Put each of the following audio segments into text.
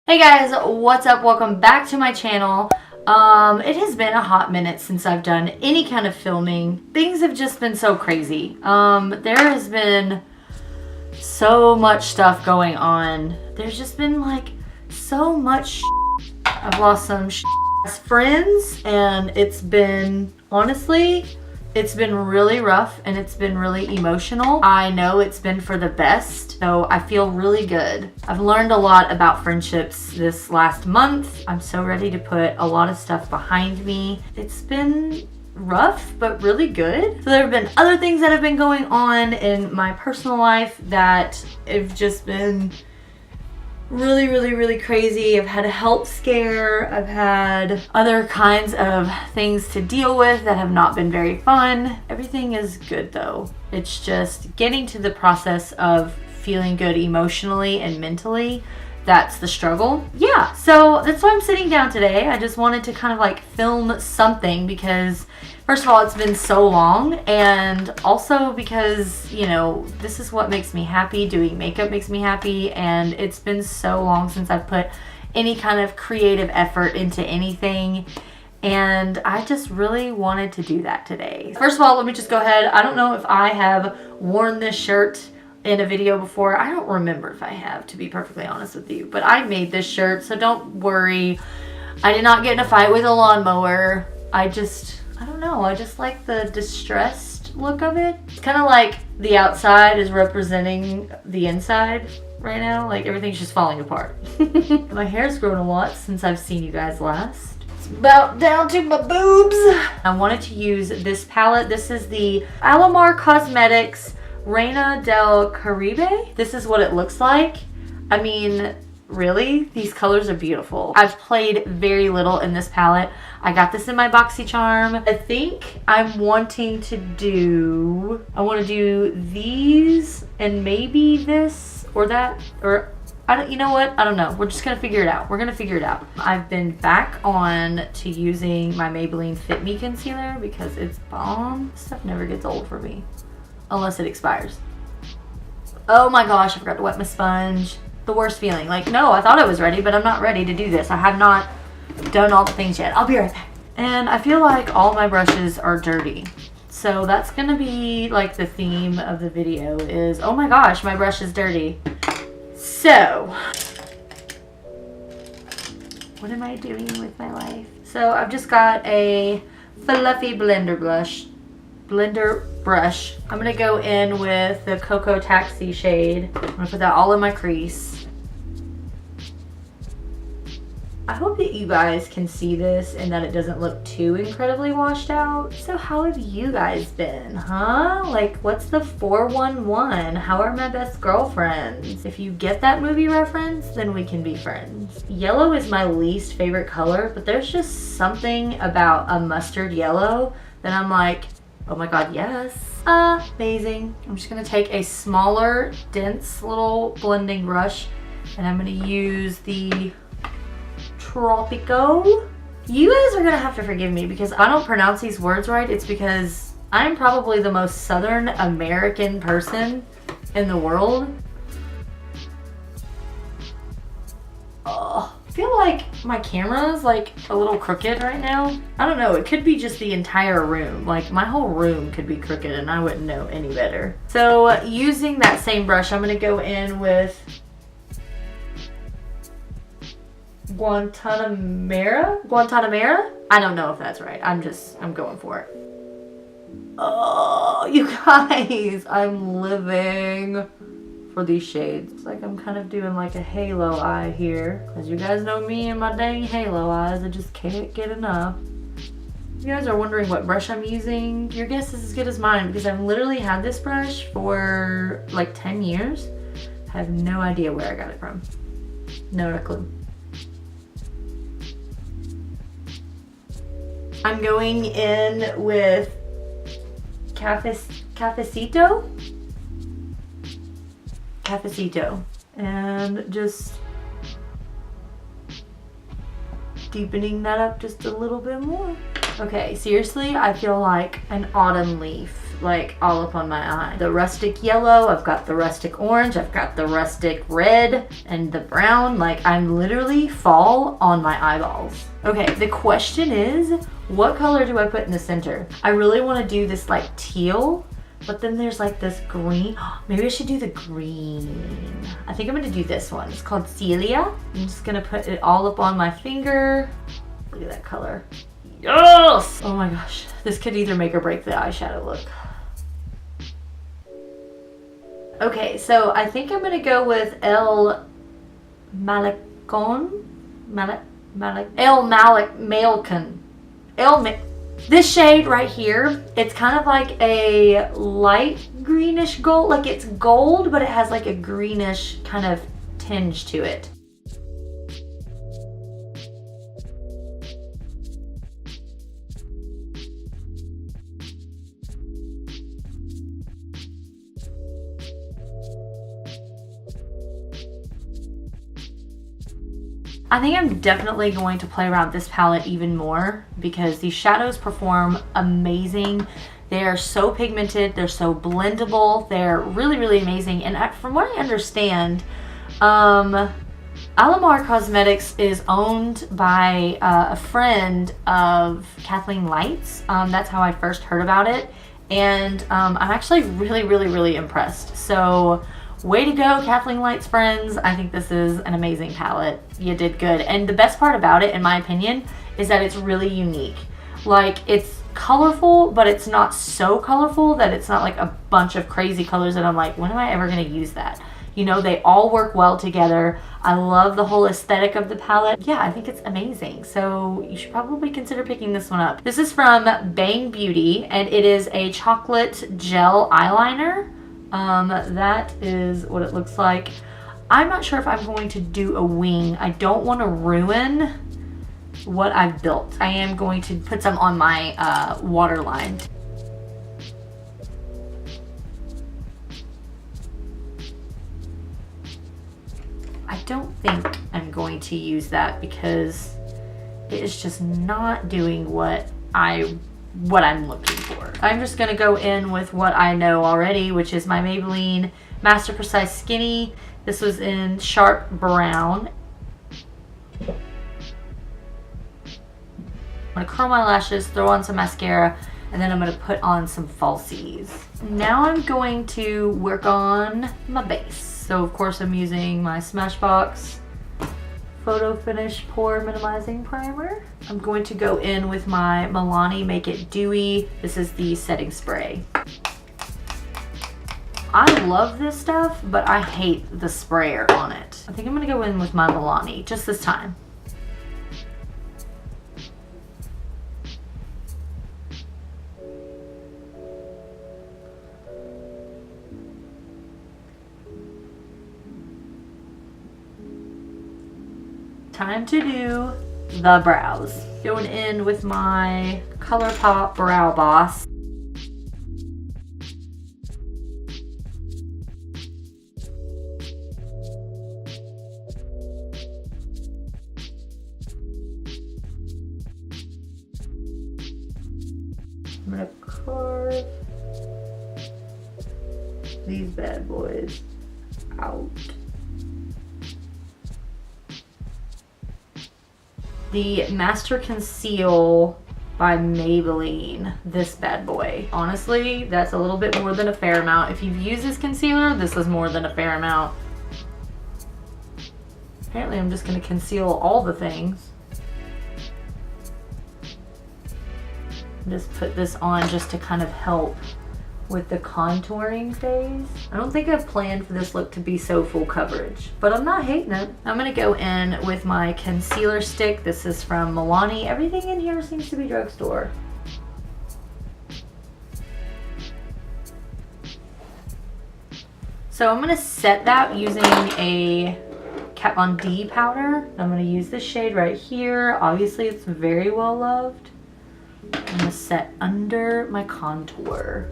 Hey guys, what's up? Welcome back to my channel. It has been a hot minute since I've done any kind of filming. Things have just been so crazy. There has been so much stuff going on. There's just been like so much I've lost some friends, and it's been, honestly, it's been really rough and it's been really emotional. I know it's been for the best, so I feel really good. I've learned a lot about friendships this last month. I'm so ready to put a lot of stuff behind me. It's been rough, but really good. So there have been other things that have been going on in my personal life that have just been really crazy. I've had a health scare. I've had other kinds of things to deal with that have not been very fun. Everything is good though. It's just getting to the process of feeling good emotionally and mentally. That's the struggle. Yeah, so that's why I'm sitting down today. I just wanted to kind of like film something because first of all, it's been so long, and also because, you know, this is what makes me happy. Doing makeup makes me happy, and it's been so long since I've put any kind of creative effort into anything, and I just really wanted to do that today. First of all, let me just go ahead. I don't know if I have worn this shirt in a video before. I don't remember if I have, to be perfectly honest with you, but I made this shirt, so don't worry. I did not get in a fight with a lawnmower. I don't know, I just like the distressed look of it. It's kind of like the outside is representing the inside right now. Like everything's just falling apart. My hair's grown a lot since I've seen you guys last. It's about down to my boobs. I wanted to use this palette. This is the Alamar Cosmetics Reina del Caribe. This is what it looks like. I mean, really, these colors are beautiful. I've played very little in this palette. I got this in my BoxyCharm. I think I'm wanting to do, I want to do these and maybe this or that, or I don't, you know what? I don't know. We're just going to figure it out. We're going to figure it out. I've been back on to using my Maybelline Fit Me concealer because it's bomb. Stuff never gets old for me unless it expires. Oh my gosh, I forgot to wet my sponge. The worst feeling. Like, no, I thought I was ready, but I'm not ready to do this. I have not done all the things yet. I'll be right back. And I feel like all my brushes are dirty. So that's gonna be like the theme of the video is, oh my gosh, my brush is dirty. So, what am I doing with my life? So I've just got a fluffy blender brush. I'm gonna go in with the Cocoa Taxi shade. I'm gonna put that all in my crease. I hope that you guys can see this and that it doesn't look too incredibly washed out. So how have you guys been, huh? Like, what's the 411? How are my best girlfriends? If you get that movie reference, then we can be friends. Yellow is my least favorite color, but there's just something about a mustard yellow that I'm like, oh my god, yes. Amazing. I'm just gonna take a smaller, dense little blending brush, and I'm gonna use the Tropico. You guys are gonna have to forgive me because I don't pronounce these words right. It's because I'm probably the most Southern American person in the world. Oh, I feel like my camera is like a little crooked right now. I don't know, it could be just the entire room. Like my whole room could be crooked and I wouldn't know any better. So using that same brush, I'm gonna go in with Guantanamera? I don't know if that's right. I'm going for it. Oh, you guys, I'm living for these shades. It's like I'm kind of doing like a halo eye here. Because you guys know me and my dang halo eyes. I just can't get enough. If you guys are wondering what brush I'm using, your guess is as good as mine because I've literally had this brush for like 10 years. I have no idea where I got it from. No clue. I'm going in with Cafecito, and just deepening that up just a little bit more. Okay, seriously, I feel like an autumn leaf like all up on my eye. The rustic yellow, I've got the rustic orange, I've got the rustic red and the brown. Like I'm literally fall on my eyeballs. Okay, the question is, what color do I put in the center? I really want to do this like teal, but then there's like this green. Maybe I should do the green. I think I'm gonna do this one. It's called Celia. I'm just gonna put it all up on my finger. Look at that color. Yes! Oh my gosh. This could either make or break the eyeshadow look. Okay, so I think I'm gonna go with El Malecon. This shade right here, it's kind of like a light greenish gold. Like it's gold, but it has like a greenish kind of tinge to it. I think I'm definitely going to play around this palette even more because these shadows perform amazing. They are so pigmented, they're so blendable, they're really, really amazing. And from what I understand, Alamar Cosmetics is owned by a friend of Kathleen Light's. That's how I first heard about it. And I'm actually really, really, really impressed. So way to go, Kathleen Light's friends. I think this is an amazing palette. You did good. And the best part about it, in my opinion, is that it's really unique. Like, it's colorful, but it's not so colorful that it's not like a bunch of crazy colors that I'm like, when am I ever going to use that? You know, they all work well together. I love the whole aesthetic of the palette. Yeah, I think it's amazing. So you should probably consider picking this one up. This is from Bang Beauty, and it is a chocolate gel eyeliner. That is what it looks like. I'm not sure if I'm going to do a wing. I don't want to ruin what I've built. I am going to put some on my waterline. I don't think I'm going to use that because it is just not doing what I'm looking for. I'm just gonna go in with what I know already, which is my Maybelline Master Precise Skinny. This was in Sharp Brown. I'm gonna curl my lashes, throw on some mascara, and then I'm gonna put on some falsies. Now I'm going to work on my base. So of course I'm using my Smashbox Photo Finish Pore Minimizing Primer. I'm going to go in with my Milani Make It Dewy. This is the setting spray. I love this stuff, but I hate the sprayer on it. I think I'm gonna go in with my Milani just this time. Time to do the brows. Going in with my ColourPop Brow Boss. I'm gonna carve these bad boys out. The Master Conceal by Maybelline, this bad boy. Honestly, that's a little bit more than a fair amount. If you've used this concealer, this is more than a fair amount. Apparently I'm just gonna conceal all the things. Just put this on just to kind of help with the contouring phase. I don't think I've planned for this look to be so full coverage, but I'm not hating it. I'm gonna go in with my concealer stick. This is from Milani. Everything in here seems to be drugstore. So I'm gonna set that using a Kat Von D powder. I'm gonna use this shade right here. Obviously it's very well loved. I'm gonna set under my contour.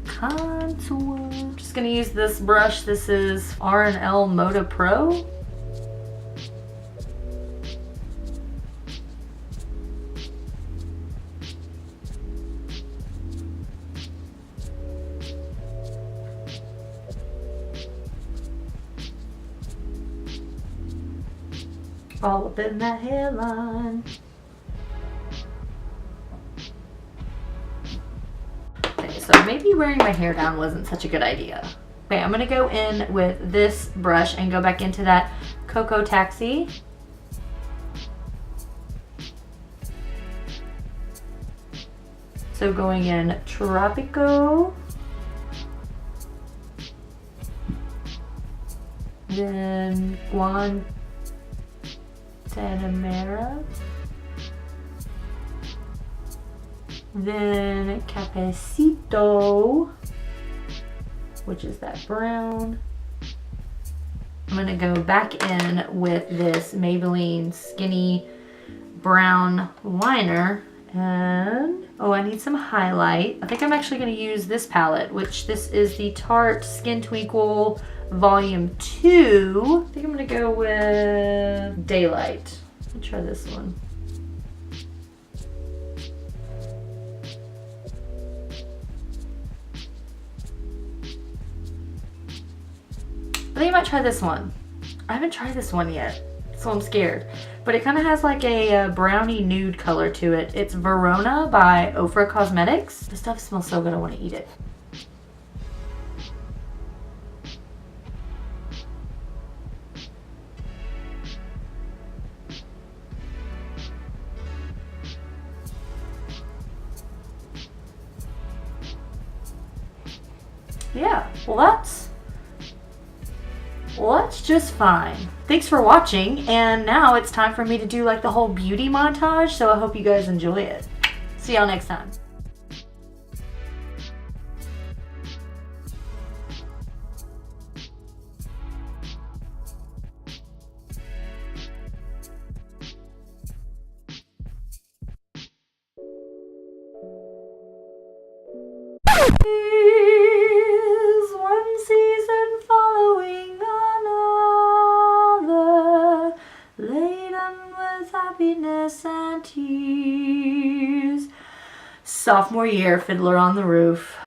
Contour. Just gonna use this brush. This is R&L Moda Pro. all up in that hairline. Okay, so maybe wearing my hair down wasn't such a good idea. Okay, I'm gonna go in with this brush and go back into that Cocoa Taxi. So going in Tropico, then Guantanamera, then Cafecito, which is that brown. I'm gonna go back in with this Maybelline Skinny Brown Liner, and oh, I need some highlight. I think I'm actually gonna use this palette, which this is the Tarte Skin Twinkle Volume 2. I think I'm gonna go with Daylight. Let's try this one. I think I might try this one. I haven't tried this one yet, so I'm scared. But it kind of has like a brownie nude color to it. It's Verona by Ofra Cosmetics. This stuff smells so good, I want to eat it. Yeah, well that's just fine. Thanks for watching, and now it's time for me to do like the whole beauty montage, so I hope you guys enjoy it. See y'all next time. Is one season following another, laden with happiness and tears. Sophomore year, Fiddler on the Roof.